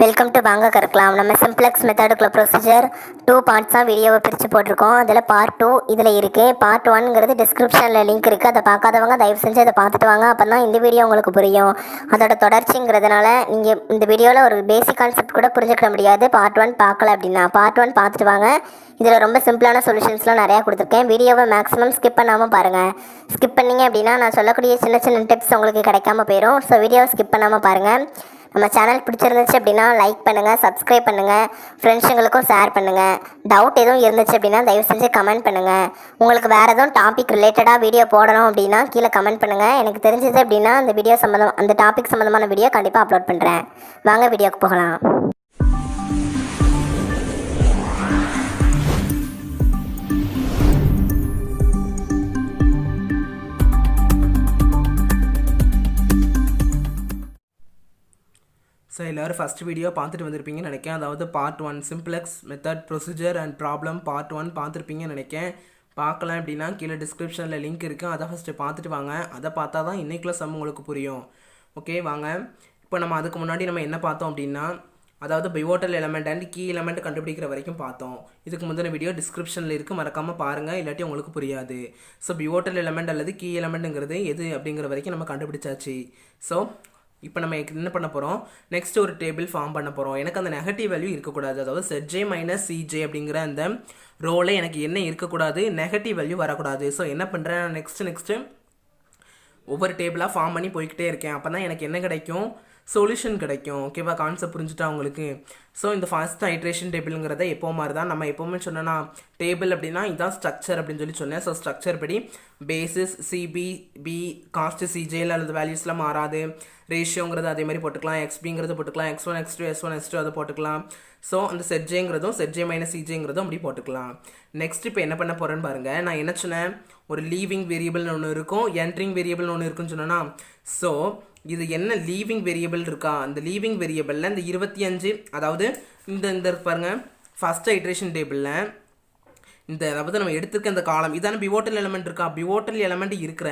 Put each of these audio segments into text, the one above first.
Welcome to வாங்க கற்கலாம். நம்ம சிம்ப்ளெக்ஸ் மெத்தடுக்குள்ள ப்ரொசீஜர் 2 பார்ட்ஸாக வீடியோவை பிரித்து போட்டிருக்கோம். அதில் பார்ட் 2 இதில் இருக்குது. பார்ட் 1ங்கிறது டிஸ்கிரிப்ஷனில் லிங்க் இருக்குது. அதை பார்க்காதவங்க தயவு செஞ்சு அதை பார்த்துட்டு வாங்க. அப்போ தான் இந்த வீடியோ உங்களுக்கு புரியும். அதோட தொடர்ச்சிங்கிறதுனால நீங்கள் இந்த வீடியோவில் ஒரு பேசிக் கான்செப்ட் கூட புரிஞ்சுக்க முடியாது பார்ட் 1 பார்க்கல அப்படின்னா. பார்ட் 1 பார்த்துட்டு வாங்க. இதில் ரொம்ப சிம்பிளான சொல்யூஷன்ஸ்லாம் நிறையா கொடுத்துருக்கேன். வீடியோவை மேக்ஸிமம் ஸ்கிப் பண்ணாமல் பாருங்கள். ஸ்கிப் பண்ணிங்க அப்படின்னா நான் சொல்லக்கூடிய சின்ன சின்ன டிப்ஸ் உங்களுக்கு கிடைக்காம போயிடும். ஸோ வீடியோவை ஸ்கிப் பண்ணாமல் பாருங்கள். நம்ம சேனல் பிடிச்சிருந்துச்சு அப்படின்னா லைக் பண்ணுங்கள், சப்ஸ்கிரைப் பண்ணுங்கள், ஃப்ரெண்ட்ஸுங்களுக்கும் ஷேர் பண்ணுங்கள். டவுட் எதுவும் இருந்துச்சு அப்படின்னா தயவு செஞ்சு கமெண்ட் பண்ணுங்கள். உங்களுக்கு வேறு எதுவும் டாபிக் ரிலேட்டடாக வீடியோ போடணும் அப்படின்னா கீழே கமெண்ட் பண்ணுங்கள். எனக்கு தெரிஞ்சது அப்படின்னா அந்த டாபிக் சம்மந்தமான வீடியோ கண்டிப்பாக அப்லோட் பண்ணுறேன். வாங்க வீடியோக்கு போகலாம். ஸோ எல்லோரும் ஃபஸ்ட் வீடியோ பார்த்துட்டு வந்திருப்பீங்கன்னு நினைக்கிறேன். அதாவது part 1 simplex method procedure and problem part 1 பார்த்துருப்பீங்கன்னு நினைக்கிறேன். பார்க்கலாம் அப்படின்னா கீழே டிஸ்கிரிப்ஷனில் லிங்க் இருக்குது. அதை ஃபஸ்ட்டு பார்த்துட்டு வாங்க. அதை பார்த்தா தான் இன்றைக்குள்ள சம் உங்களுக்கு புரியும். ஓகே வாங்க. இப்போ நம்ம அதுக்கு முன்னாடி நம்ம என்ன பார்த்தோம் அப்படின்னா, அதாவது pivotal element and key element கண்டுபிடிக்கிற வரைக்கும் பார்த்தோம். இதுக்கு முந்தின வீடியோ டிஸ்கிரிப்ஷனில் இருக்குது, மறக்காமல் பாருங்கள், இல்லாட்டி உங்களுக்கு புரியாது. ஸோ பிவோட்டல் எலமெண்ட் அல்லது கீ எலமெண்ட்டுங்கிறது எது அப்படிங்கிற வரைக்கும் நம்ம கண்டுபிடிச்சாச்சு. ஸோ இப்போ நம்ம என்ன பண்ண போகிறோம், நெக்ஸ்ட் ஒரு டேபிள் ஃபார்ம் பண்ண போகிறோம். எனக்கு அந்த நெகட்டிவ் வேல்யூ இருக்கக்கூடாது. அதாவது ZJ மைனஸ் CJ அப்படிங்கிற அந்த ரோவில் எனக்கு என்ன இருக்கக்கூடாது, நெகட்டிவ் வேல்யூ வரக்கூடாது. ஸோ என்ன பண்ணுறேன், நெக்ஸ்ட்டு ஒவ்வொரு டேபிளாக ஃபார்ம் பண்ணி போய்கிட்டே இருக்கேன். அப்போ தான் எனக்கு என்ன கிடைக்கும், சொல்யூஷன் கிடைக்கும். ஓகேவா, கான்செப்ட் புரிஞ்சுட்டா உங்களுக்கு. ஸோ இந்த ஃபர்ஸ்ட் ஐட்ரேஷன் டேபிளுங்கிறத எப்போ மாதிரி தான் நம்ம எப்போவுமே சொன்னோன்னா, டேபிள் அப்படின்னா இதுதான் ஸ்ட்ரக்சர் அப்படின்னு சொன்னேன். ஸோ ஸ்ட்ரக்சர் படி பேசிஸ் சிபி பி காஸ்ட் சிஜேல அல்லது வேல்யூஸ்லாம் மாறாது. ரேஷியோங்கிறது அதே மாதிரி போட்டுக்கலாம், எக்ஸ்பிங்கிறது போட்டுக்கலாம், X1 X2 S1 S2 அதை போட்டுக்கலாம். ஸோ அந்த ZJ மைனஸ் CJங்கிறதும் அப்படி போட்டுக்கலாம். நெக்ஸ்ட் இப்போ என்ன பண்ண போகிறேன்னு பாருங்கள். நான் என்ன சொன்னேன், ஒரு லீவிங் வேரியபிள்னு ஒன்று இருக்கும், என்ட்ரிங் வேரியபிள்னு ஒன்று இருக்குன்னு சொன்னேன்னா, ஸோ இது என்ன லீவிங் வேரியபிள் இருக்கா, அந்த லீவிங் வேரியபிளில் இந்த 25, அதாவது இந்த பாருங்கள் ஃபஸ்ட் ஐட்ரேஷன் டேபிளில் அதாவது நம்ம எடுத்துருக்க இந்த காலம் இதான பிவோட்டல் எலமெண்ட் இருக்கா, பிவோட்டல் எலமெண்ட் இருக்கிற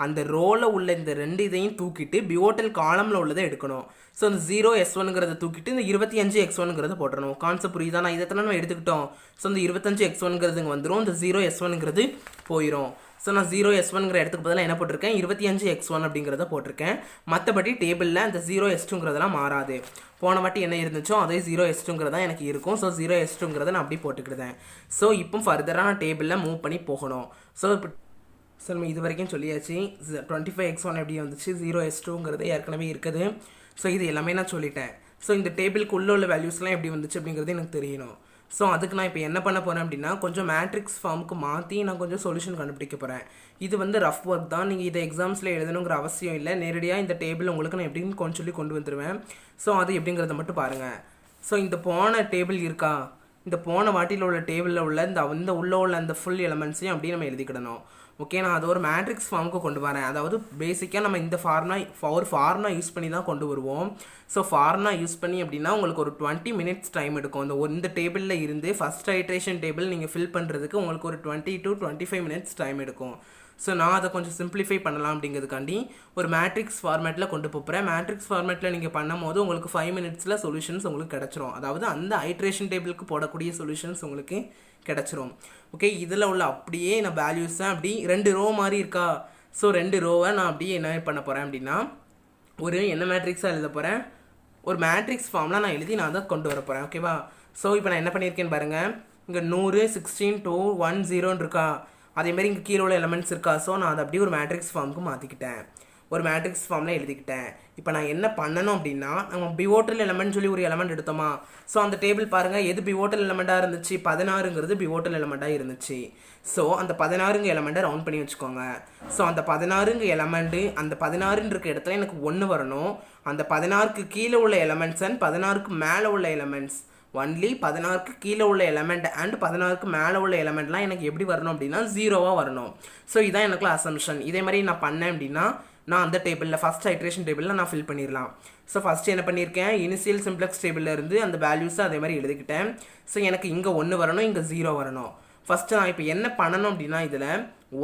அந்த ரோவில் உள்ள இந்த ரெண்டு இதையும் தூக்கிட்டு பிவோட்டல் காலமில் உள்ளதை எடுக்கணும். ஸோ இந்த 0 S1ங்கிறத தூக்கிட்டு இந்த 25 X1ங்கிறத போட்டுறணும். கான்செப்ட் புரியுதா? நான் இதை நம்ம எடுத்துக்கிட்டோம். ஸோ இந்த 25 X1ங்கிறது இங்கே வந்துடும், இந்த 0 S1ங்கிறது போயிடும். ஸோ நான் 0 S1ங்கிற இடத்துக்கு பதிலாக என்ன போட்டிருக்கேன், 25 X1 அப்படிங்கிறத போட்டிருக்கேன். மற்றபடி டேபிளில் அந்த 0 S2ங்கிறதெல்லாம் மாறாது. போன வாட்டி என்ன இருந்துச்சோ அதே 0 S2ங்கிறதா எனக்கு இருக்கும். ஸோ 0 S2ங்கிறத நான் அப்படி போட்டுக்கிட்டேன். ஸோ இப்போ ஃபர்தராக நான் டேபிளில் மூவ் பண்ணி போகணும். ஸோ இப்போ நம்ம இது வரைக்கும் சொல்லியாச்சு. 25 X1 எப்படி வந்துச்சு, 0 S2ங்கிறது ஏற்கனவே இருக்குது. ஸோ இது எல்லாமே நான் சொல்லிட்டேன். ஸோ இந்த டேபிளுக்கு உள்ள வேல்யூஸ்லாம் எப்படி வந்துச்சு அப்படிங்கிறது எனக்கு தெரியணும். ஸோ அதுக்கு நான் இப்போ என்ன பண்ண போகிறேன் அப்படின்னா, கொஞ்சம் மேட்ரிக்ஸ் ஃபார்முக்கு மாற்றி நான் கொஞ்சம் சொல்யூஷன் கண்டுபிடிக்க போகிறேன். இது ரஃப் ஒர்க் தான், நீங்கள் இதை எக்ஸாம்ஸில் எழுதணுங்கிற அவசியம் இல்லை. நேரடியாக இந்த டேபிள் உங்களுக்கு நான் எப்படின்னு கொஞ்சம் கொண்டு வந்துடுவேன். ஸோ அது எப்படிங்கிறத மட்டும் பாருங்கள். ஸோ இந்த போன டேபிள் இருக்கா, இந்த போன வாட்டியில் உள்ள டேபிளில் உள்ள இந்த உள்ள உள்ள அந்த ஃபுல் எலமெண்ட்ஸையும் அப்படியே நம்ம எழுதிக்கிடணும். ஓகே, நான் அது ஒரு மேட்ரிக்ஸ் ஃபார்முக்கு கொண்டு வரேன். அதாவது பேசிக்காக நம்ம இந்த ஃபார்முலா யூஸ் பண்ணி தான் கொண்டு வருவோம். ஸோ ஃபார்முலா யூஸ் பண்ணி அப்படின்னா உங்களுக்கு ஒரு 20 மினிட்ஸ் டைம் எடுக்கும். இந்த டேபிளில் இருந்து ஃபஸ்ட் ஐட்ரேஷன் டேபிள் நீங்கள் ஃபில் பண்ணுறதுக்கு உங்களுக்கு ஒரு 20 to 25 மினிட்ஸ் டைம் எடுக்கும். ஸோ நான் அதை கொஞ்சம் சிம்பிளிஃபை பண்ணலாம் அப்படிங்கிறதுக்காண்டி ஒரு மேட்ரிக்ஸ் ஃபார்மேட்டில் கொண்டு போகிறேன். மேட்ரிக்ஸ் ஃபார்மேட்டில் நீங்கள் பண்ணும் போது உங்களுக்கு 5 மினிட்ஸில் சொல்யூஷன்ஸ் உங்களுக்கு கிடச்சிரும். அதாவது அந்த ஐட்ரேஷன் டேபிளுக்கு போடக்கூடிய சொல்யூஷன்ஸ் உங்களுக்கு கிடச்சிரும். ஓகே, இதில் உள்ள அப்படியே நான் வேல்யூஸை அப்படி 2 ரோ மாதிரி இருக்கா. ஸோ 2 ரோவை நான் அப்படியே என்ன பண்ண போகிறேன் அப்படின்னா, என்ன மேட்ரிக்ஸாக எழுத போகிறேன், ஒரு மேட்ரிக்ஸ் ஃபார்ம்லாம் நான் எழுதி நான் அதை கொண்டு வர போகிறேன். ஓகேவா. ஸோ இப்போ நான் என்ன பண்ணியிருக்கேன்னு பாருங்கள், இங்கே 100 16 2 1 0 இருக்கா, அதேமாதிரி இங்கே கீழே உள்ள எலமெண்ட்ஸ் இருக்கா. ஸோ நான் அதை அப்படியே ஒரு மேட்ரிக்ஸ் ஃபார்முக்கு மாற்றிக்கிட்டேன், ஒரு மேட்ரிக்ஸ் ஃபார்மில் எழுதிக்கிட்டேன். இப்போ நான் என்ன பண்ணணும் அப்படின்னா, நம்ம பிவோட்டல் எலமெண்ட் சொல்லி ஒரு எலமெண்ட் எடுத்தோமா. ஸோ அந்த டேபிள் பாருங்கள், எது பிவோட்டல் எலமெண்ட்டாக இருந்துச்சு, 16ங்கிறது பிவோட்டல் எலமெண்ட்டாக இருந்துச்சு. ஸோ அந்த 16ங்க எலமெண்ட்டை ரவுண்ட் பண்ணி வச்சுக்கோங்க. ஸோ அந்த 16ங்க எலமெண்ட்டு, அந்த 16ன்னு இருக்க இடத்துல எனக்கு 1 வரணும். அந்த 16க்கு கீழே உள்ள எலமெண்ட்ஸ் அண்ட் 16க்கு மேலே உள்ள எலமெண்ட்ஸ், ஒன்லி 16க்கு கீழே உள்ள எலமெண்ட் அண்ட் 16க்கு மேலே உள்ள எலமெண்ட்லாம் எனக்கு எப்படி வரணும் அப்படின்னா 0வாக வரணும். ஸோ இதான் எனக்குள்ள அசம்ஷன். இதே மாதிரி நான் பண்ணேன் அப்படின்னா நான் அந்த டேபிளில் ஃபஸ்ட் ஐட்ரேஷன் டேபிளில் நான் ஃபில் பண்ணிடலாம். ஸோ ஃபஸ்ட்டு என்ன பண்ணியிருக்கேன், இனிஷியல் சிம்ப்ளெக்ஸ் டேபிளில் இருந்து அந்த வேல்யூஸை அதே மாதிரி எழுதிக்கிட்டேன். ஸோ எனக்கு இங்கே 1 வரணும், இங்கே 0 வரணும். ஃபஸ்ட்டு நான் இப்போ என்ன பண்ணணும் அப்படின்னா, இதில்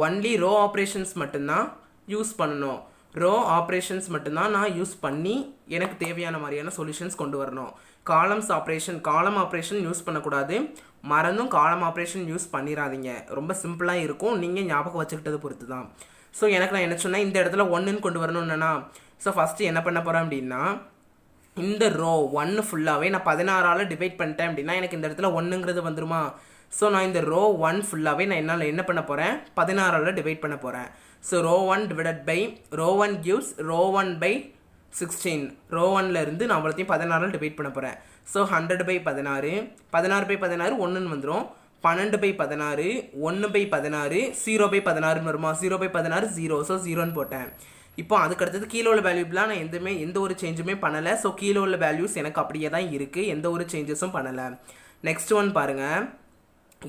ஒன்லி ரோ ஆப்ரேஷன்ஸ் மட்டும்தான் யூஸ் பண்ணணும். ரோ ஆப்ரேஷன்ஸ் மட்டும்தான் நான் யூஸ் பண்ணி எனக்கு தேவையான மாதிரியான சொல்யூஷன்ஸ் கொண்டு வரணும். காலம் ஆப்ரேஷன் யூஸ் பண்ணக்கூடாது. மறந்தும் காலம் ஆப்ரேஷன் யூஸ் பண்ணிடாதீங்க. ரொம்ப சிம்பிளாக இருக்கும், நீங்கள் ஞாபகம் வச்சுக்கிட்டதை பொறுத்து தான். ஸோ எனக்கு நான் என்ன சொன்னேன், இந்த இடத்துல 1ன்னு கொண்டு வரணும்னா, ஸோ ஃபஸ்ட்டு என்ன பண்ண போகிறேன் அப்படின்னா, இந்த ரோ 1 ஃபுல்லாகவே நான் 16ஆல் டிவைட் பண்ணிட்டேன் அப்படின்னா எனக்கு இந்த இடத்துல 1ங்கிறது வந்துருமா. ஸோ நான் இந்த ரோ 1 ஃபுல்லாகவே நான் என்னால் என்ன பண்ண போகிறேன், 16ஆல் டிவைட் பண்ண போகிறேன். So row 1 divided by row 1 gives row 1 by 16. Row 1ல இருந்து நான் அவ்வளோத்தையும் 16ஆல் டிவைட் பண்ண போகிறேன். ஸோ 100/16 16/16 1ன்னு வந்துடும். 12/16 1/16 0/16 வருமா. 0/16 0. ஸோ 0ன்னு போட்டேன். இப்போ அதுக்கடுத்தது கீழே உள்ள வேல்யூப்லாம் நான் எந்த ஒரு சேஞ்சுமே பண்ணலை. ஸோ கீழே உள்ள வேல்யூஸ் எனக்கு அப்படியே தான் இருக்குது, எந்த ஒரு சேஞ்சஸும் பண்ணலை. நெக்ஸ்ட் ஒன் பாருங்கள்,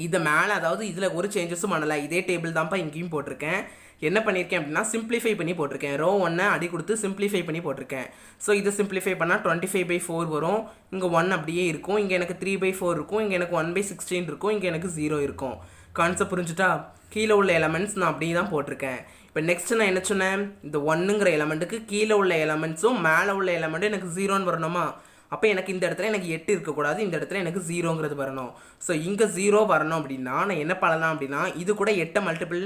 இதை மேலே அதாவது இதில் ஒரு சேஞ்சஸும் பண்ணலை, இதே டேபிள் தான்ப்பா இங்கேயும் போட்டிருக்கேன். என்ன பண்ணியிருக்கேன் அப்படின்னா சிம்பிளிஃபை பண்ணி போட்டிருக்கேன். ரோ 1 அடி கொடுத்து சிம்பிளிஃபை பண்ணி போட்டிருக்கேன். ஸோ இதை சிம்பிளிஃபை பண்ணால் 25/4 வரும். இங்கே 1 அப்படியே இருக்கும், இங்கே எனக்கு 3/4 இருக்கும், இங்கே எனக்கு 1/16 இருக்கும், இங்கே எனக்கு 0 இருக்கும். கான்செப்ட் புரிஞ்சுட்டா. கீழே உள்ள எலமெண்ட்ஸ் நான் அப்படியே தான் போட்டிருக்கேன். இப்போ நெக்ஸ்ட் நான் என்ன சொன்னேன், இந்த 1ங்கிற எலமெண்ட்டுக்கு கீழே உள்ள எலமெண்ட்ஸும் மேலே உள்ள எலமெண்ட்டும் எனக்கு 0ன்னு வரணுமா. அப்போ எனக்கு இந்த இடத்துல எனக்கு 8 இருக்கக்கூடாது, இந்த இடத்துல எனக்கு 0ங்கிறது வரணும். ஸோ இங்கே 0 வரணும் அப்படின்னா நான் என்ன பண்ணலாம் அப்படின்னா, இது கூட 8 மல்டிபிள்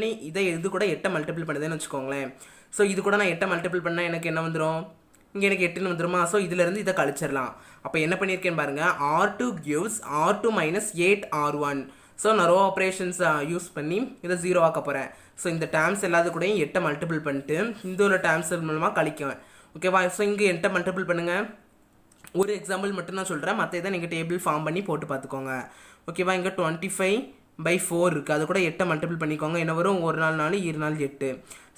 இது கூட 8 மல்டிபிள் பண்ணுதுன்னு வச்சுக்கோங்களேன். ஸோ இது கூட நான் 8 மல்டிபிள் பண்ணால் எனக்கு என்ன வந்துடும், இங்கே எனக்கு 8ன்னு வந்துருமா. ஸோ இதிலேருந்து இதை கழிச்சிடலாம். அப்போ என்ன பண்ணியிருக்கேன்னு பாருங்கள், R2 gives R2 - 8R1. So நான் ரோ ஆப்ரேஷன்ஸ் யூஸ் பண்ணி இதை 0 ஆக்க போகிறேன். ஸோ இந்த டேர்ம்ஸ் எல்லாத்து கூடயும் 8 மல்டிபிள் பண்ணிட்டு இந்த ஒரு டேர்ம்ஸ் மூலமாக கழிக்குவேன். ஓகேவா. ஸோ இங்கே 8 மல்டிபிள் பண்ணுங்கள். ஒரு எக்ஸாம்பிள் மட்டும் நான் சொல்கிறேன், மற்ற இதை நீங்கள் டேபிள் ஃபார்ம் பண்ணி போட்டு பார்த்துக்கோங்க. ஓகேவா. இங்கே 25/4 இருக்குது, அது கூட 8 மல்டிபிள் பண்ணிக்கோங்க. என்ன வரும், 1 4 4 2 4 8.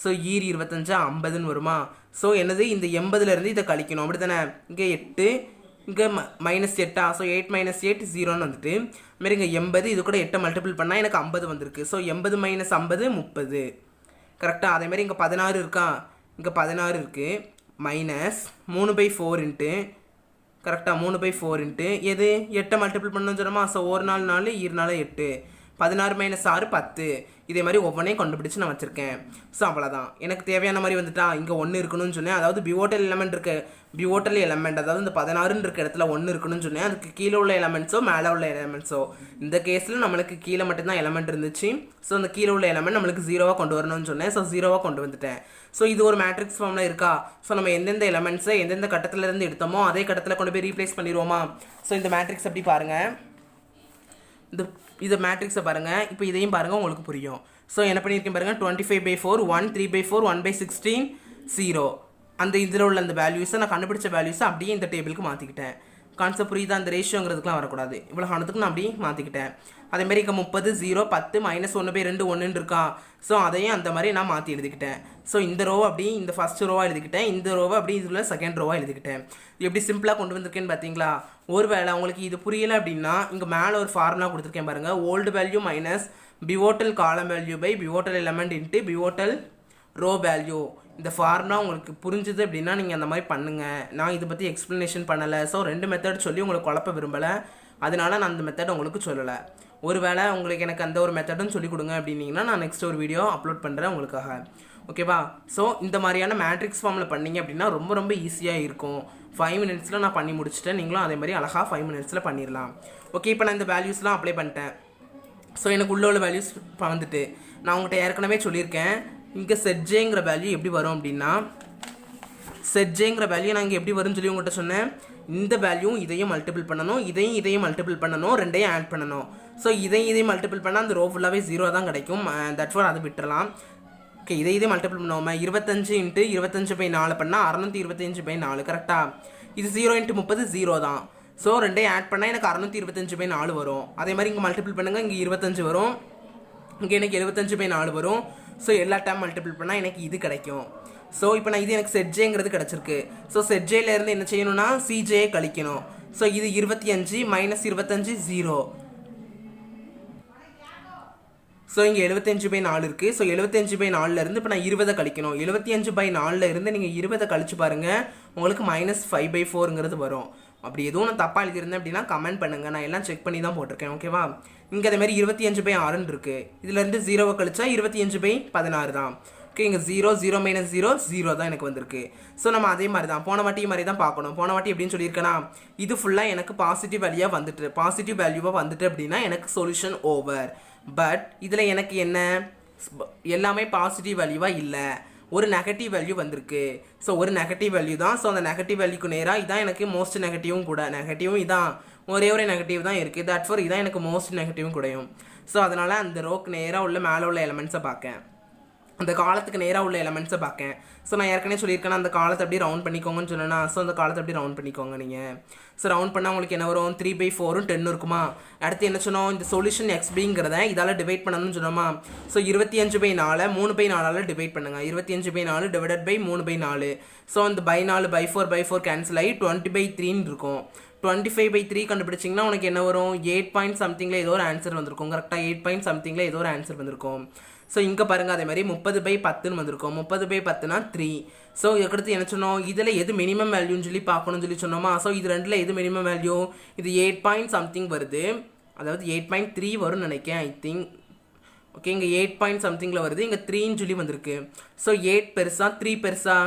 ஸோ 25 50ன்னு வருமா. ஸோ என்னது, இந்த 80லேருந்து இதை கழிக்கணும், அப்படி தானே. இங்கே 8 இங்கே -8. ஸோ 8 - 8 0ன்னு வந்துட்டு அதுமாரி இங்கே 80, இது கூட 8 மல்டிபிள் பண்ணால் எனக்கு 50 வந்திருக்கு. ஸோ 80 - 50 30. கரெக்டாக. அதேமாதிரி இங்கே 16 இருக்கா, இங்கே 16 இருக்குது, -3/4 கரெக்டாக 3/4 எது 8 மல்டிபிள் பண்ணணும் சொன்னோமா. ஸோ 1 4 4 2 4 8 16 - 6 10. இதே மாதிரி ஒவ்வொன்றையும் கண்டுபிடிச்சு நான் வச்சுருக்கேன். ஸோ அவ்வளோதான், எனக்கு தேவையான மாதிரி வந்துட்டா. இங்கே 1 இருக்கணும்னு சொன்னேன், அதாவது பிவோட்டல் எலமெண்ட் இருக்கு, பிவோட்டல் எலமெண்ட் அதாவது இந்த 16 இருக்க இடத்துல 1 இருக்கணும்னு சொன்னேன். அதுக்கு கீழே உள்ள எலமெண்ட்ஸோ மேலே உள்ள எலமெண்ட்ஸோ, இந்த கேஸில் நம்மளுக்கு கீழே மட்டும்தான் எலமெண்ட் இருந்துச்சு. ஸோ அந்த கீழே உள்ள எலமெண்ட் நம்மளுக்கு 0வாக கொண்டு வரணும்னு சொன்னேன். ஸோ 0வாக கொண்டு வந்துட்டேன். ஸோ இது ஒரு மேட்ரிக்ஸ் ஃபார்மில் இருக்கா. ஸோ நம்ம எந்தெந்த எலமெண்ட்ஸை எந்தெந்த கட்டத்திலேருந்து எடுத்தோமோ அதே கட்டத்தில் கொண்டு போய் ரீப்ளேஸ் பண்ணிடுவோமா. ஸோ இந்த மேட்ரிக்ஸ் அப்படி பாருங்கள், இந்த மேட்ரிக்ஸை பாருங்கள். இப்போ இதையும் பாருங்கள், உங்களுக்கு புரியும். ஸோ என்ன பண்ணியிருக்கேன் பாருங்கள், 25/4 1 3/4 1/16 0. அந்த இதில் உள்ள அந்த வேல்யூஸை நான் கண்டுபிடிச்ச வேல்யூஸை அப்படியே இந்த டேபிளுக்கு மாற்றிக்கிட்டேன். கான்செப்ட் புரியுதா. அந்த ரேஷியோங்கிறதுக்குலாம் வரக்கூடாது, இவ்வளோ ஆனதுக்கு நான் அப்படியே மாற்றிக்கிட்டேன். அதேமாதிரி இங்கே 30 0 10 -1/2 1ன்னு இருக்கா. ஸோ அதையும் அந்த மாதிரி நான் மாற்றி எழுதிக்கிட்டேன். ஸோ இந்த ரோவை அப்படி இந்த ஃபஸ்ட் ரோவாக எழுதிக்கிட்டேன், இந்த ரோவை அப்படி இதில் செகண்ட் ரோவாக எழுதிக்கிட்டேன். எப்படி சிம்பிளாக கொண்டு வந்திருக்கேன்னு பார்த்தீங்களா. ஒரு வேளை உங்களுக்கு இது புரியலை அப்படின்னா இங்கே மேலே ஒரு ஃபார்முலா கொடுத்துருக்கேன் பாருங்கள், old value minus pivotal column value by pivotal element into pivotal row value. இந்த ஃபார்முலா உங்களுக்கு புரிஞ்சுது அப்படின்னா நீங்கள் அந்த மாதிரி பண்ணுங்கள். நான் இதை பற்றி எக்ஸ்ப்ளனேஷன் பண்ணலை. ஸோ 2 மெத்தட் சொல்லி உங்களுக்கு குழப்ப விரும்பலை, அதனால நான் அந்த மெத்தட் உங்களுக்கு சொல்லலை. ஒருவேளை உங்களுக்கு எனக்கு அந்த ஒரு மெத்தடும் சொல்லிக் கொடுங்க அப்படின்னீங்கன்னா நான் நெக்ஸ்ட் ஒரு வீடியோ அப்லோட் பண்ணுறேன் உங்களுக்காக. ஓகேவா. ஸோ இந்த மாதிரியான மேட்ரிக்ஸ் ஃபார்மில் பண்ணிங்க அப்படின்னா ரொம்ப ரொம்ப ஈஸியாக இருக்கும். 5 மினிட்ஸில் நான் பண்ணி முடிச்சுட்டேன், நீங்களும் அதே மாதிரி அழகாக 5 மினிட்ஸில் பண்ணிடலாம். ஓகே. இப்போ நான் இந்த வேல்யூஸ்லாம் அப்ளை பண்ணிட்டேன். ஸோ எனக்கு உள்ள வேல்யூஸ் வந்துட்டு நான் உங்கள்கிட்ட ஏற்கனவே சொல்லியிருக்கேன். இங்கே செட்ஜேங்கிற வேல்யூ எப்படி வரும் அப்படின்னா, செட்ஜேங்கிற வேல்யூ நான் இங்கே எப்படி வரும்னு சொல்லி உங்கள்கிட்ட சொன்னேன். இந்த வேல்யூ இதையும் மல்டிபிள் பண்ணணும், இதையும் மல்டிபிள் பண்ணணும், ரெண்டையும் ஆட் பண்ணணும். ஸோ இதையும் மல்டிபிள் பண்ணால் அந்த ரோ ஃபுல்லாகவே 0 தான் கிடைக்கும். தட்ஸ் ஃபார் அதை விட்டுறலாம். ஓகே. இதை மல்டிபிள் பண்ணுவோம். 25 × 25/4 பண்ணால் 625/4 கரெக்டாக. இது 0 × 30 0 தான். ஸோ ரெண்டையும் ஆட் பண்ணால் எனக்கு 625/4 வரும். அதே மாதிரி இங்கே மல்டிபிள் பண்ணுங்கள், இங்கே 25 வரும், இங்கே எனக்கு 75/4 வரும். ஸோ எல்லா டைம் மல்டிபிள் பண்ணால் எனக்கு இது கிடைக்கும். ஸோ இப்போ நான் இது எனக்கு செட்ஜேங்கிறது கிடச்சிருக்கு. ஸோ செட்ஜேலேருந்து என்ன செய்யணும்னா சிஜே கழிக்கணும். ஸோ இது 25 - 25 0. ஸோ இங்கே 75/4 இருக்குது. ஸோ 75/4 இப்போ நான் 20 கழிக்கணும். 75/4 நீங்கள் 20 கழிச்சு பாருங்கள், உங்களுக்கு -5/4ங்கிறது வரும். அப்படி எதுவும் நான் தப்பாக எழுதியிருந்தேன் அப்படின்னா கமெண்ட் பண்ணுங்கள், நான் எல்லாம் செக் பண்ணி தான் போட்டிருக்கேன். ஓகேவா. இங்கே அதேமாதிரி 25/6 இருக்குது. இதுலேருந்து 0 கழிச்சா 25/16 தான். ஓகே இங்கே 0 மைனஸ் 0 தான் எனக்கு வந்திருக்கு. ஸோ நம்ம அதே மாதிரி தான் போன வாட்டி மாதிரி தான் பார்க்கணும். போன வாட்டி எப்படின்னு சொல்லியிருக்கேன்னா இது ஃபுல்லாக எனக்கு பாசிட்டிவ் வேல்யூவாக வந்துட்டு அப்படின்னா எனக்கு சொல்யூஷன் ஓவர். பட் இதில் எனக்கு என்ன எல்லாமே பாசிட்டிவ் வேல்யூவாக இல்லை, ஒரு நெகட்டிவ் வேல்யூ வந்திருக்கு. ஸோ ஒரு நெகட்டிவ் வேல்யூ தான். ஸோ அந்த நெகட்டிவ் வேல்யூக்கு நேராக இதான் எனக்கு மோஸ்ட் நெகட்டிவும் கூட. நெகட்டிவும் இதான், ஒரே நெகட்டிவ் தான் இருக்குது. தட் ஃபார் இதான் எனக்கு மோஸ்ட் நெகட்டிவும் கூடயும். ஸோ அதனால் அந்த ரோக்கு நேராக உள்ள மேலே உள்ள எலமெண்ட்ஸை பார்க்கேன், அந்த காலத்துக்கு நேராக உள்ள எலமெண்ட்ஸை பார்க்கேன். ஸோ நான் ஏற்கனவே சொல்லியிருக்கேன் அந்த காலத்தை அப்படியே ரவுண்ட் பண்ணிக்கோங்கன்னு சொன்னேன்னா. ஸோ அந்த காலத்தை அப்படியே ரவுண்ட் பண்ணிக்கோங்க நீங்கள். ஸோ ரவுண்ட் பண்ணால் உங்களுக்கு என்ன வரும்? 3/4 10 இருக்குமா. அடுத்து என்ன சொன்னோம்? இந்த சொல்யூஷன் XBங்கிறத இதால் டிவைட் பண்ணணும்னு சொன்னோமா. ஸோ 25/4 3/4 டிவைட் பண்ணுங்க. 25/4 டிவைடட் பை 3/4. ஸோ அந்த by 4 by 4 கேன்சல் ஆகி 20/3 இருக்கும். 25/3 கண்டுபிடிச்சிங்கன்னா உனக்கு என்ன வரும்? 8 பாயிண்ட் சம்திங்கில் ஏதோ ஒரு ஆன்சர் வந்திருக்கும். கரெக்டாக 8 பாயிண்ட் சம்திங்கில் ஏதோ ஒரு ஆன்சர் வந்திருக்கும். ஸோ இங்கே பாருங்கள் அதே மாதிரி 30/10 வந்திருக்கும். 30/10னா 3. ஸோ இதுக்கடுத்து என்ன சொன்னோம்? இதில் எது மினிமம் வேல்யூன்னு சொல்லி பார்க்கணும்னு சொல்லி சொன்னோமா. ஸோ இது ரெண்டில் எது மினிமம் வேல்யூ? இது 8 பாயிண்ட் சம்திங் வருது, அதாவது 8.3 வரும்னு நினைக்கிறேன் ஐ திங்க். ஓகே இங்கே 8 பாயிண்ட் சம்திங்கில் வருது, இங்கே 3ன்னு சொல்லி வந்திருக்கு. ஸோ 8 பெருசா 3 பெருசா?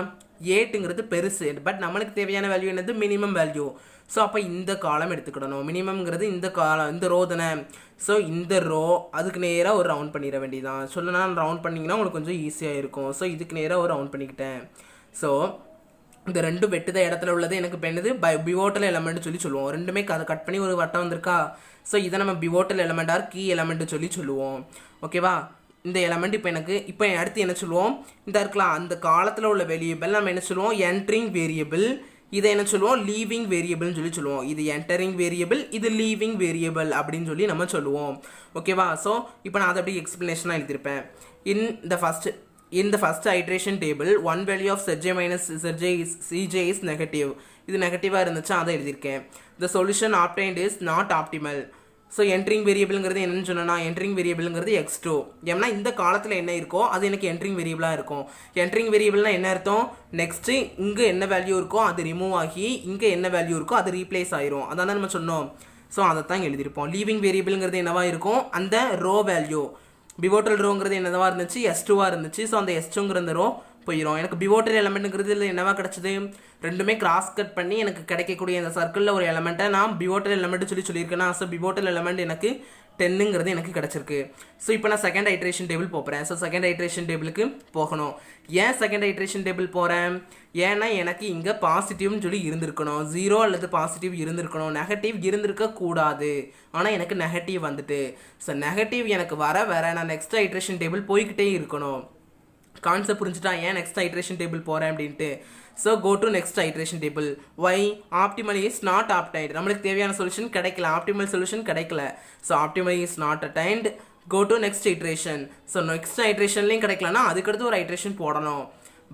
8ங்கிறது பெருசு. பட் நம்மளுக்கு தேவையான வேல்யூ என்னது? Minimum value. ஸோ அப்போ இந்த காலம் எடுத்துக்கிடணும். மினிமம்ங்கிறது இந்த ரோ தானே. ஸோ இந்த ரோ அதுக்கு நேராக ஒரு ரவுண்ட் பண்ணிட வேண்டியதான். சொல்லனா ரவுண்ட் பண்ணிங்கன்னா உங்களுக்கு கொஞ்சம் ஈஸியாக இருக்கும். ஸோ இதுக்கு நேராக ஒரு ரவுண்ட் பண்ணிக்கிட்டேன். ஸோ இந்த ரெண்டும் வெட்டுத இடத்துல உள்ளது எனக்கு இப்போ என்னது? பிவோட்டல் எலமெண்ட் சொல்லி சொல்லுவோம். ரெண்டுமே அதை கட் பண்ணி ஒரு வட்டம் வந்திருக்கா. ஸோ இதை நம்ம pivotal element or key element சொல்லி சொல்லுவோம். ஓகேவா? இந்த எலமெண்ட் இப்போ அடுத்து என்ன சொல்லுவோம்? இந்த இருக்கலாம் அந்த காலத்தில் உள்ள வேரியபிள் நம்ம என்ன சொல்லுவோம்? Entering variable. இதை என்ன சொல்லுவோம்? லீவிங் வேரியபிள்னு சொல்லி சொல்லுவோம். இது என்டரிங் வேரியபிள், இது லீவிங் வேரியபிள் அப்படின்னு சொல்லி நம்ம சொல்லுவோம். ஓகேவா? ஸோ இப்போ நான் அதை அப்படி எக்ஸ்பிளனேஷனாக எழுதியிருப்பேன். In the first iteration table, one value of Zj minus Cj is negative. இது நெகட்டிவாக இருந்துச்சு, அதை எழுதியிருக்கேன். The solution obtained is not optimal. So entering வேரியபிள்ங்கிறது என்னன்னு சொன்னால், என்ட்ரிங் வேரியபிள்ங்கிறது x2. ஏன்னா இந்த காலத்தில் என்ன இருக்கோ அது எனக்கு என்ட்ரிங் வேரியபிளாக இருக்கும். என்ட்ரிங் வேரியபிள்னால் என்ன அர்த்தம்? நெக்ஸ்ட்டு இங்கே என்ன வேல்யூ இருக்கோ அது ரிமூவ் ஆகி இங்கே என்ன வேல்யூ இருக்கோ அது ரீப்ளேஸ் ஆயிரும். அதான் நம்ம சொன்னோம். ஸோ அதை தான் எழுதியிருப்போம். லீவிங் வேரியபிள்ங்கிறது என்னவா இருக்கும்? அந்த ரோ வேல்யூ. பிவோட்டல் ரோங்கிறது என்னவா இருந்துச்சு? S2வாக இருந்துச்சு. ஸோ அந்த S2ங்கிற அந்த ரோ போயிடும். எனக்கு பிவோட்டல் எலமெண்ட்டுங்கிறது இல்லை என்னவா கிடச்சிது? ரெண்டுமே கிராஸ் கட் பண்ணி எனக்கு கிடைக்கக்கூடிய இந்த சர்க்கிளில் ஒரு எலமெண்ட்டை நான் பிவோட்டல் எலமெண்ட் சொல்லியிருக்கேன்னா. ஸோ பிவோட்டல் எலமெண்ட் எனக்கு 10ங்கிறது எனக்கு கிடச்சிருக்கு. ஸோ இப்போ நான் செகண்ட் ஐட்ரேஷன் டேபிள் போகிறேன். ஸோ செகண்ட் ஐட்ரேஷன் டேபிளுக்கு போகணும். ஏன் செகண்ட் ஐட்ரேஷன் டேபிள் போகிறேன்? ஏன்னா எனக்கு இங்கே பாசிட்டிவ்னு சொல்லி இருந்திருக்கணும். 0 அல்லது பாசிட்டிவ் இருந்திருக்கணும், நெகட்டிவ் இருந்திருக்க கூடாது. ஆனால் எனக்கு நெகட்டிவ் வந்துட்டு. ஸோ நெகட்டிவ் எனக்கு வர நான் நெக்ஸ்ட் ஐட்ரேஷன் டேபிள் போய்கிட்டே இருக்கணும். கான்செப்ட் புரிஞ்சுட்டா ஏன் நெக்ஸ்ட் ஐட்ரேஷன் டேபிள் போகிறேன் அப்படின்ட்டு. So go to next iteration table. Why optimal is not obtained. நம்மளுக்கு தேவையான சொல்யூஷன் கிடைக்கல, ஆப்டிமல் சொல்யூஷன் கிடைக்கல. So optimal is not attained. Go to next iteration. So next ஐட்ரேஷன்லேயும் கிடைக்கலன்னா அதுக்கடுத்து ஒரு ஐட்ரேஷன் போடணும்.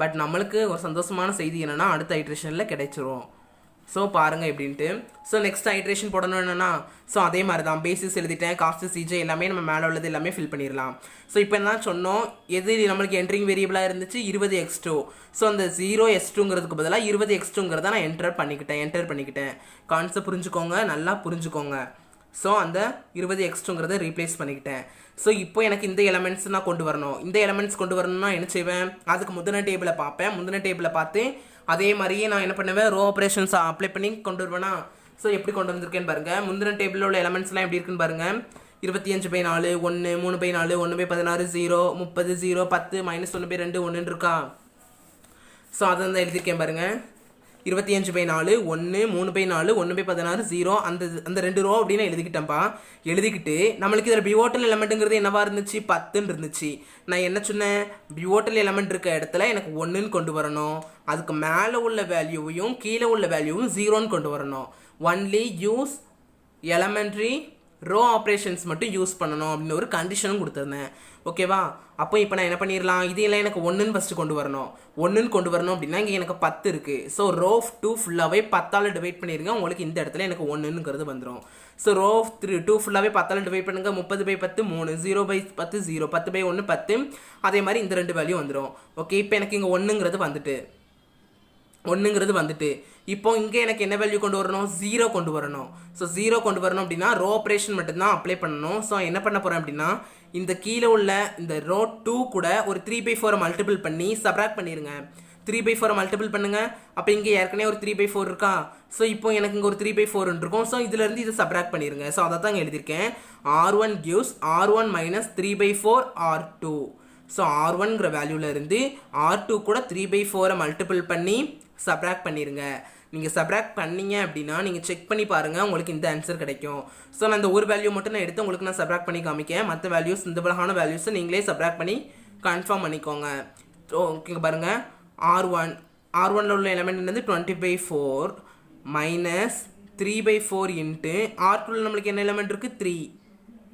பட் நம்மளுக்கு ஒரு சந்தோஷமான செய்தி என்னென்னா அடுத்த ஐட்ரேஷனில் கிடைச்சிரும். ஸோ பாருங்கள் எப்படின்ட்டு. ஸோ நெக்ஸ்ட் ஐட்ரேஷன் போடணும் என்னென்னா, ஸோ அதே மாதிரி தான் பேசிஸ் எழுதிட்டேன், காஸ்ட் சிஜே எல்லாமே நம்ம மேலே உள்ளது எல்லாமே ஃபில் பண்ணிடலாம். ஸோ இப்போ என்ன சொன்னோம்? எது நம்மளுக்கு என்ட்ரிங் வேரியபிளாக இருந்துச்சு? 20x2. ஸோ அந்த 0x2ங்கிறதுக்கு பதிலாக 20x2ங்கிறத நான் என்டர் பண்ணிக்கிட்டேன். கான்செப்ட் புரிஞ்சுக்கோங்க, நல்லா புரிஞ்சுக்கோங்க. ஸோ அந்த 20x2ங்கிறத ரீப்ளேஸ் பண்ணிக்கிட்டேன். ஸோ இப்போ எனக்கு இந்த எலமெண்ட்ஸ் நான் கொண்டு வரணும். இந்த எலமெண்ட்ஸ் கொண்டு வரணும்னா என்ன செய்வேன்? அதுக்கு முந்தின டேபிளை பார்ப்பேன். முந்தின டேபிளை பார்த்து அதே மாதிரியே நான் என்ன பண்ணுவேன்? ரோ ஆப்ரேஷன்ஸ் அப்ளை பண்ணி கொண்டு வருவேனா. ஸோ எப்படி கொண்டு வந்திருக்கேன்னு பாருங்கள். முந்தின டேபிளில் உள்ள எலமெண்ட்ஸ்லாம் எப்படி இருக்குன்னு பாருங்கள். 25/4 1 3/4 1/16 0 30 0 10 -1/2 1 இருக்கா. ஸோ அதை தான் எழுதியிருக்கேன் பாருங்கள். 25/4 1 3/4 1/16 0 அந்த ரெண்டு ரோ அப்படின்னு எழுதிக்கிட்டேன்ப்பா. எழுதிக்கிட்டு நம்மளுக்கு இதில் பிவோட்டல் எலமெண்ட்டுங்கிறது என்னவா இருந்துச்சு? 10ன்னு இருந்துச்சு. நான் என்ன சொன்னேன்? பிவோட்டல் எலமெண்ட் இருக்க இடத்துல எனக்கு 1ன்னு கொண்டு வரணும். அதுக்கு மேலே உள்ள வேல்யூவையும் கீழே உள்ள வேல்யூவும் 0ன்னு கொண்டு வரணும். Only use elementary row operations மட்டும் யூஸ் பண்ணணும் அப்படின்னு ஒரு கண்டிஷனும் கொடுத்துருந்தேன். ஓகேவா? அப்போ இப்போ நான் என்ன பண்ணிடலாம்? இதெல்லாம் எனக்கு 1ன்னு ஃபஸ்ட்டு கொண்டு வரணும். 1ன்னு கொண்டு வரணும் அப்படின்னா இங்கே எனக்கு 10 இருக்குது. ஸோ ரோ 2 ஃபுல்லாகவே 10ஆல் டிவைட் பண்ணிடுங்க. உங்களுக்கு இந்த இடத்துல எனக்கு 1ங்கிறது வந்துடும். ஸோ ரோ 2 ஃபுல்லாகவே 10ஆல் டிவைட் பண்ணுங்கள். 30/10 3 0/10 0 10/1 10. அதே மாதிரி இந்த ரெண்டு வேல்யூ வந்துடும். ஓகே இப்போ எனக்கு இங்கே 1ங்கிறது வந்துட்டு. ஒன்றுங்கிறது வந்துட்டு இப்போ இங்கே எனக்கு என்ன வேல்யூ கொண்டு வரணும், 0 கொண்டு வரணும். ஸோ 0 கொண்டு வரணும் அப்படின்னா ரோ ஆப்ரேஷன் மட்டும்தான் அப்ளை பண்ணணும். ஸோ என்ன பண்ண போகிறேன் அப்படின்னா இந்த கீழே உள்ள இந்த ரோ 2 கூட ஒரு 3/4 மல்டிபிள் பண்ணி சப்ராக்ட் பண்ணிடுங்க. 3/4 மல்டிபிள் பண்ணுங்க. அப்போ இங்கே ஏற்கனவே ஒரு 3/4 இருக்கா. ஸோ இப்போ எனக்கு இங்கே ஒரு 3/4 இருக்கும். ஸோ இதுலேருந்து இதை சப்ராக்ட் பண்ணிடுங்க. ஸோ அதை தான் இங்கே எழுதியிருக்கேன். R1 gives R1 minus 3/4 R2. So R1ங்கிற வேல்யூலேருந்து R2 கூட 3/4 மல்டிபிள் பண்ணி சப்ராக்ட் பண்ணிடுங்க. நீங்கள் சப்ராக்ட் பண்ணீங்க அப்படின்னா நீங்கள் செக் பண்ணி பாருங்கள், உங்களுக்கு இந்த ஆன்சர் கிடைக்கும். ஸோ நான் இந்த ஒரு வேல்யூ மட்டும் நான் எடுத்து உங்களுக்கு நான் சப்ராக்ட் பண்ணி காமிக்கேன். மற்ற வேல்யூஸ் இந்த விலகான வேல்யூஸை நீங்களே சப்ராக்ட் பண்ணி கன்ஃபார்ம் பண்ணிக்கோங்க. ஸோ ஓகேங்க பாருங்கள், R1ல உள்ள எலிமெண்ட் என்னது 20/4 மைனஸ் 3/4 இன்ட்டு R2ல நம்மளுக்கு என்ன எலிமெண்ட் இருக்குது 3.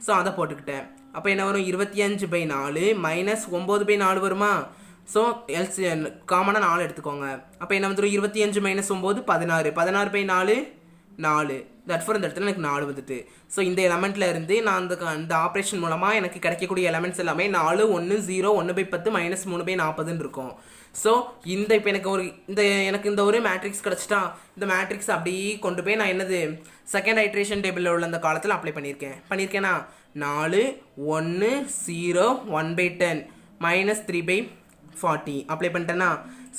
ஸோ அதை போட்டுக்கிட்டேன். அப்போ என்ன வரும் 25/4 மைனஸ் 9/4 வருமா. ஸோ காமனாக 4 எடுத்துக்கோங்க. அப்போ என்ன வந்துடும் 25 மைனஸ் 9 16. 16/4 4. தட் ஃபார் இந்த இடத்துல எனக்கு 4 வந்துட்டு. ஸோ இந்த எலமெண்ட்டில் இருந்து நான் அந்த ஆப்ரேஷன் மூலமாக எனக்கு கிடைக்கக்கூடிய எலமெண்ட்ஸ் எல்லாமே 4 1 0 1/10 மைனஸ் 3/40 இருக்கும். ஸோ இப்போ எனக்கு இந்த ஒரு மேட்ரிக்ஸ் கிடச்சிட்டா இந்த மேட்ரிக்ஸ் அப்படியே கொண்டு போய் நான் என்னது செகண்ட் ஐட்ரேஷன் டேபிளில் உள்ள அந்த காலத்தில் அப்ளை பண்ணியிருக்கேனா 4 1 0 1/10 மைனஸ் 3/40 அப்ளை பண்ணிட்டேன்னா.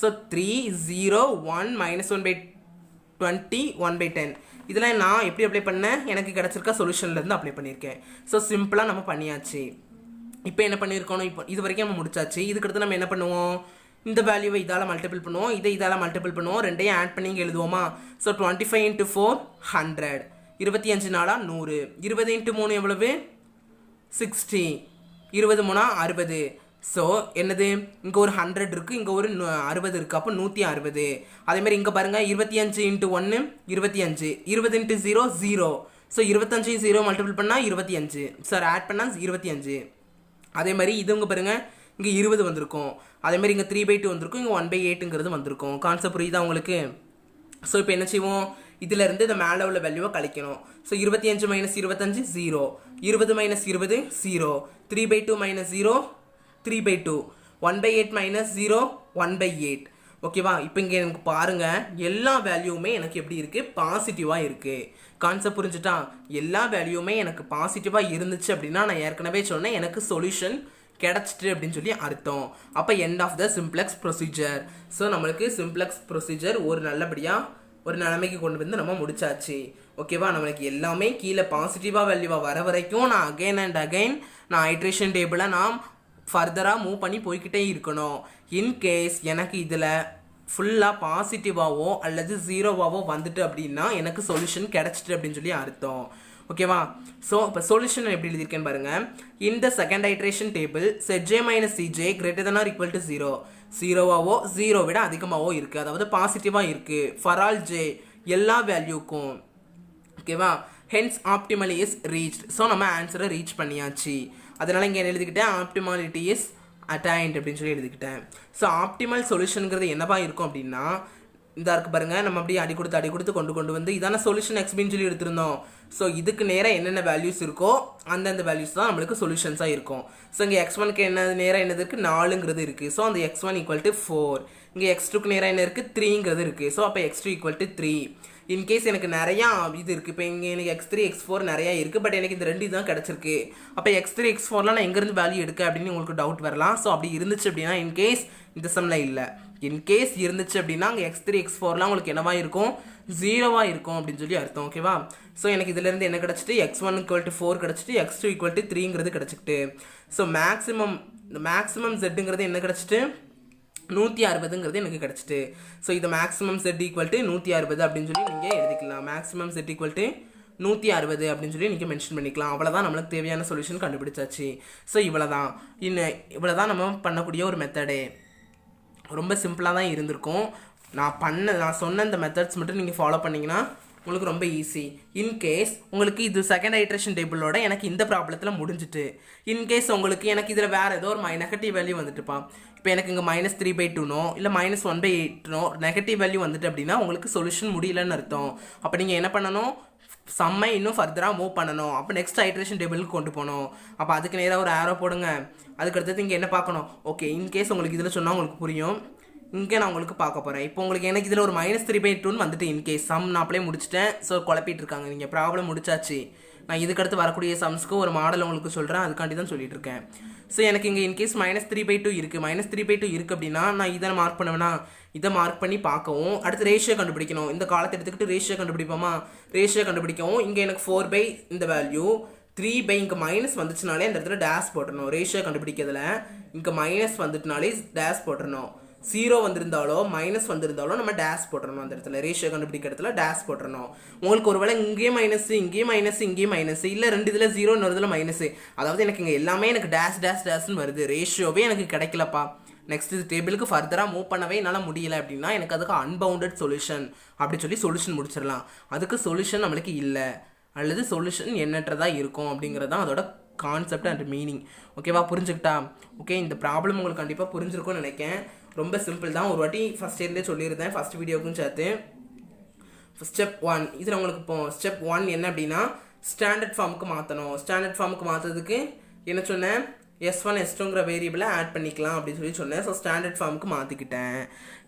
ஸோ 3 0 1 மைனஸ் 1/20 1/10 இதெல்லாம் நான் எப்படி அப்ளை பண்ணேன், எனக்கு கிடச்சிருக்க சொல்யூஷன்லேருந்து அப்ளை பண்ணியிருக்கேன். ஸோ சிம்பிளாக நம்ம பண்ணியாச்சு. இப்போ என்ன பண்ணியிருக்கோம், இப்போ இது வரைக்கும் நம்ம முடிச்சாச்சு. இதுக்கடுத்து நம்ம என்ன பண்ணுவோம், இந்த வேல்யூவை இதால் மல்டிபிள் பண்ணுவோம், இதால் மல்டிபிள் பண்ணுவோம், ரெண்டையும் ஆட் பண்ணி இங்கே எழுதுவோமா. ஸோ 25 × 4 100. 25 4 100. 20 × 3 எவ்வளவு 60. 20 3 60. ஸோ என்னது இங்கே ஒரு 100 இருக்குது, இங்கே ஒரு 60 இருக்குது. அப்போ 160. அதேமாதிரி இங்கே பாருங்கள் 25 × 1 25. 20 × 0 0. ஸோ 25 0 மல்டிபிள் பண்ணால் 25. சார் ஆட் பண்ணால் 25. அதே மாதிரி இது இங்கே பாருங்கள் இங்கே 20 வந்திருக்கும். அதேமாதிரி இங்கே 3/2 வந்திருக்கும், இங்கே 1/8ங்கிறது வந்திருக்கும். கான்செப்ட் புரியுதா உங்களுக்கு. ஸோ இப்போ என்ன செய்வோம், இதிலேருந்து இந்த மேலே உள்ள வேல்யூவை கழிக்கணும். So 25 minus 25 0. 20 minus 20 0. 3/2 minus 0 3/2. 1/8 minus 0 1/8. ஓகேவா. இப்போ இங்கே எனக்கு பாருங்கள் எல்லா வேல்யூவுமே எனக்கு எப்படி இருக்குது, பாசிட்டிவாக இருக்குது. கான்செப்ட் புரிஞ்சுட்டா. எல்லா வேல்யூவுமே எனக்கு பாசிட்டிவாக இருந்துச்சு அப்படின்னா நான் ஏற்கனவே சொன்னேன் எனக்கு சொல்யூஷன் கிடச்சிட்டு அப்படின்னு சொல்லி அர்த்தம். அப்போ end of the simplex procedure. So நம்மளுக்கு சிம்ப்ளெக்ஸ் ப்ரொசீஜர் ஒரு நல்லபடியாக ஒரு நிலைமைக்கு கொண்டு வந்து நம்ம முடிச்சாச்சு. ஓகேவா. நம்மளுக்கு எல்லாமே கீழே பாசிட்டிவாக வேல்யூவாக வர வரைக்கும் நான் அகைன் அண்ட் அகைன் நான் ஐட்ரேஷன் டேபிளை நான் ஃபர்தராக மூவ் பண்ணி போய்கிட்டே இருக்கணும். இன்கேஸ் எனக்கு இதில் ஃபுல்லாக பாசிட்டிவாவோ அல்லது 0வாவோ வந்துட்டு அப்படின்னா எனக்கு சொல்யூஷன் கிடச்சிட்டு அப்படின்னு சொல்லி அர்த்தம். ஓகேவா. ஸோ இப்போ சொல்யூஷன் எப்படி எழுதியிருக்கேன்னு பாருங்கள். இந்த second iteration table Zj minus Cj greater than or equal to 0. 0வாவோ 0 விட அதிகமாகவோ இருக்குது, அதாவது பாசிட்டிவாக இருக்குது ஃபார் ஆல் ஜே எல்லா வேல்யூக்கும். ஓகேவா. Hence optimality is reached. So நம்ம ஆன்சரை ரீச் பண்ணியாச்சு. அதனால் இங்கே என்ன எழுதிக்கிட்டேன், ஆப்டிமாலிட்டி இஸ் அட்டைன்ட் அப்படின்னு சொல்லி எழுதிக்கிட்டேன். ஸோ ஆப்டிமல் சொல்யூஷனுங்கிறது என்னவா இருக்கும் அப்படின்னா இந்த இருக்கு பாருங்கள், நம்ம அப்படியே அடி கொடுத்து கொண்டு வந்து இதான சொல்யூஷன் எக்ஸ்பின்னு சொல்லி எடுத்திருந்தோம். ஸோ இதுக்கு நேராக என்னென்ன வேல்யூஸ் இருக்கோ அந்தந்த வேல்யூஸ் தான் நம்மளுக்கு சொல்யூஷன்ஸாக இருக்கும். ஸோ இங்கே x1க்கு என்ன நேராக என்னது இருக்குது 4ங்கிறது இருக்குது. ஸோ அந்த x1 = 4. இங்கே x2க்கு நேராக என்ன இருக்குது 3ங்கிறது இருக்குது. ஸோ அப்போ x2 = 3. இன்கேஸ் எனக்கு நிறையா இது இருக்குது. இப்போ இங்கே எனக்கு x3 x4 நிறையா இருக்குது, பட் எனக்கு இந்த 2 தான் கிடச்சிருக்கு. அப்போ x3 x4லாம் நான் எங்கேருந்து வேல்யூ எடுக்க அப்படின்னு உங்களுக்கு டவுட் வரலாம். ஸோ அப்படி இருந்துச்சு அப்படின்னா இன்கேஸ் இந்த சம்மில் இல்லை, இன்கேஸ் இருந்துச்சு அப்படின்னா அங்கே x3 x4லாம் உங்களுக்கு என்னவா இருக்கும் 0வாக இருக்கும் அப்படின்னு சொல்லி அர்த்தம். ஓகேவா. ஸோ எனக்கு இதிலேருந்து என்ன கிடச்சிட்டு x1 = 4 கிடச்சிட்டு x2 = 3ங்கிறது கிடச்சிக்கிட்டு. ஸோ மேக்ஸிமம் zங்கிறது என்ன கிடச்சிட்டு 160ங்கிறது எனக்கு கிடச்சிட்டு. ஸோ இது மேக்ஸிமம் z = 160 அப்படின்னு சொல்லி நீங்கள் எழுதிக்கலாம். மேக்ஸிமம் z = 160 அப்படின்னு சொல்லி நீங்கள் மென்ஷன் பண்ணிக்கலாம். அவ்வளோதான் நம்மளுக்கு தேவையான சொல்யூஷன் கண்டுபிடிச்சாச்சு. ஸோ இவ்வளோதான் நம்ம பண்ணக்கூடிய ஒரு மெத்தடே. ரொம்ப சிம்பிளாக தான் இருந்திருக்கும். நான் சொன்ன இந்த மெத்தட்ஸ் மட்டும் நீங்கள் ஃபாலோ பண்ணிங்கன்னா உங்களுக்கு ரொம்ப ஈஸி. இன்கேஸ் உங்களுக்கு இது செகண்ட் ஐட்ரேஷன் டேபிளோட எனக்கு இந்த ப்ராப்ளத்தில் முடிஞ்சிட்டு, இன்கேஸ் உங்களுக்கு எனக்கு இதில் வேறு ஏதோ ஒரு நெகட்டிவ் வேல்யூ வந்துட்டுப்பா, இப்போ எனக்கு இங்கே -3/2 இல்லை -1/8 நெகட்டிவ் வேல்யூ வந்துட்டு அப்படின்னா உங்களுக்கு சொல்யூஷன் முடியலன்னு அர்த்தம். அப்போ நீங்கள் என்ன பண்ணணும், சம்மை இன்னும் ஃபர்தராக மூவ் பண்ணணும். அப்போ நெக்ஸ்ட் ஐட்ரேஷன் டேபிளுக்கு கொண்டு போகணும். அப்போ அதுக்கு நேராக ஒரு ஆரோ போடுங்க. அதுக்கடுத்தது இங்கே என்ன பார்க்கணும், ஓகே இன்கேஸ் உங்களுக்கு இதில் சொன்னால் உங்களுக்கு புரியும். இங்கே நான் உங்களுக்கு பார்க்க போகிறேன். இப்போ உங்களுக்கு எனக்கு இதில் ஒரு -3/2 வந்துட்டு இன்கேஸ் சம் நான் அப்படியே முடிச்சிட்டேன். ஸோ குழப்பிட்டு இருக்காங்க, நீங்கள் ப்ராப்ளம் முடிச்சாச்சு. நான் இதுக்கடுத்து வரக்கூடிய சம்ஸ்க்கு ஒரு மாடல் உங்களுக்கு சொல்கிறேன், அதுக்காண்டி தான் சொல்லிட்டு இருக்கேன். ஸோ எனக்கு இங்கே இன்கேஸ் -3/2 இருக்குது. -3/2 இருக்குது அப்படின்னா நான் இதை மார்க் பண்ணுவேன்னா இதை மார்க் பண்ணி பார்க்கவும், அடுத்து ரேஷியோ கண்டுபிடிக்கணும். இந்த காலத்தை எடுத்துக்கிட்டு ரேஷியோ கண்டுபிடிப்போமா? ரேஷியோ கண்டுபிடிக்கவும் இங்கே எனக்கு 4/, இந்த வேல்யூ 3/, இங்கே மைனஸ் வந்துச்சுனாலே இந்த இடத்துல டேஷ் போட்டுடணும். ரேஷியோ கண்டுபிடிக்கிறதுல இங்கே மைனஸ் வந்துட்டுனாலே டேஷ் போட்டுடணும். 0 வந்திருந்தாலோ மைனஸ் வந்திருந்தாலோ நம்ம டேஷ் போட்டுறணும். அந்த இடத்துல ரேஷியோ கண்டுபிடிக்கிற இடத்துல டேஷ் போட்டுறணும். உங்களுக்கு ஒருவேளை இங்கேயும் மைனஸ், இங்கேயும் மைனஸ், இங்கேயும் மைனஸ், இல்லை 2 இதில் 0, இன்னொரு இதில் மைனஸ், அதாவது எனக்கு இங்கே எல்லாமே எனக்கு டேஷ் டேஷ் டேஷ்னு வருது, ரேஷியோவே எனக்கு கிடைக்கலப்பா. நெக்ஸ்ட் இது டேபிளுக்கு ஃபர்தராக மூவ் பண்ணவே என்னால் முடியல அப்படின்னா எனக்கு அதுக்கு அன்பவுண்டட் சொல்யூஷன் அப்படி சொல்லி சொல்யூஷன் முடிச்சிடலாம். அதுக்கு சொல்யூஷன் நம்மளுக்கு இல்லை, அல்லது சொல்யூஷன் எண்ணற்றதாக இருக்கும் அப்படிங்கிறது தான் அதோட கான்செப்ட் அண்ட் மீனிங். ஓகேவா, புரிஞ்சுக்கிட்டா? ஓகே, இந்த ப்ராப்ளம் உங்களுக்கு கண்டிப்பாக புரிஞ்சிருக்கும்னு நினைக்கிறேன். ரொம்ப சிம்பிள் தான். ஒரு வாட்டி ஃபஸ்ட் இயர்லேயே சொல்லியிருந்தேன், ஃபஸ்ட் வீடியோக்கும் சேர்த்து. ஸ்டெப் 1 இதில் உங்களுக்கு இப்போ ஸ்டெப் 1 என்ன அப்படின்னா ஸ்டாண்டர்ட் ஃபார்முக்கு மாற்றணும். ஸ்டாண்டர்ட் ஃபார்முக்கு மாற்றுறதுக்கு என்ன சொன்னேன்? S1 S2ங்கிற வேரியபிளை ஆட் பண்ணிக்கலாம் அப்படின்னு சொல்லி சொன்னேன். ஸோ ஸ்டாண்டர்ட் ஃபார்முக்கு மாற்றிக்கிட்டேன்.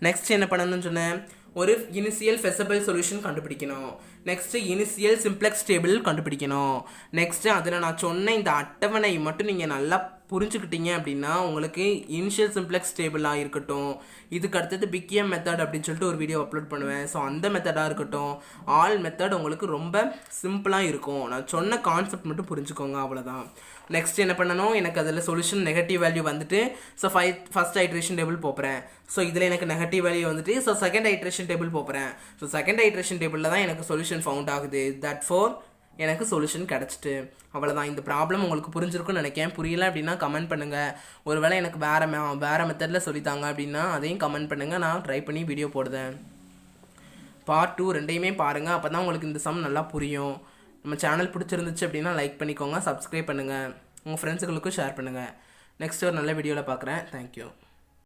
நெக்ஸ்ட் என்ன பண்ணணும்னு சொன்னேன்? ஒரு இனிஷியல் ஃபெஸபிள் சொல்யூஷன் கண்டுபிடிக்கணும். நெக்ஸ்ட்டு இனிஷியல் சிம்ப்ளெக்ஸ் டேபிள் கண்டுபிடிக்கணும். நெக்ஸ்ட்டு அதில் நான் சொன்ன இந்த அட்டவணை மட்டும் நீங்கள் நல்லா புரிஞ்சுக்கிட்டீங்க அப்படின்னா உங்களுக்கு இனிஷியல் சிம்ப்ளெக்ஸ் டேபிளாக இருக்கட்டும், இதுக்கு அடுத்தது பிகிஎம் மெத்தட் அப்படின்னு சொல்லிட்டு ஒரு வீடியோ அப்லோட் பண்ணுவேன். ஸோ அந்த மெத்தடாக இருக்கட்டும், ஆல் மெத்தட் உங்களுக்கு ரொம்ப சிம்பிளாக இருக்கும். நான் சொன்ன கான்செப்ட் மட்டும் புரிஞ்சுக்கோங்க, அவ்வளோதான். நெக்ஸ்ட் என்ன பண்ணணும்? எனக்கு அதில் சொல்யூஷன் நெகட்டிவ் வேல்யூ வந்துட்டு ஸோ ஃபஸ்ட் ஐட்ரேஷன் டேபிள் போகிறேன். ஸோ இதில் எனக்கு நெகட்டிவ் வேல்யூ வந்துட்டு ஸோ செகண்ட் ஐட்ரேஷன் டேபிள் போகிறேன். ஸோ செகண்ட் ஐட்ரேஷன் டேபிளில் தான் எனக்கு சொல்யூஷன் ஃபவுண்ட் ஆகுது. தட் ஃபோர் எனக்கு சொல்யூஷன் கிடச்சிட்டு. அவ்வளோதான். இந்த ப்ராப்ளம் உங்களுக்கு புரிஞ்சிருக்குன்னு நினைக்கிறேன். புரியல அப்படின்னா கமெண்ட் பண்ணுங்கள். ஒருவேளை எனக்கு வேறு மெத்தடில் சொல்லித்தாங்க அப்படின்னா அதையும் கமெண்ட் பண்ணுங்கள், நான் ட்ரை பண்ணி வீடியோ போடுறேன். பார்ட் 2 ரெண்டையுமே பாருங்கள், அப்போ தான் உங்களுக்கு இந்த சம் நல்லா புரியும். நம்ம சேனல் பிடிச்சிருந்துச்சு அப்படின்னா லைக் பண்ணிக்கோங்க, சப்ஸ்கிரைப் பண்ணுங்கள், உங்கள் ஃப்ரெண்ட்ஸுகளுக்கும் ஷேர் பண்ணுங்கள். நெக்ஸ்ட் ஒரு நல்ல வீடியோவில் பார்க்குறேன். தேங்க்யூ.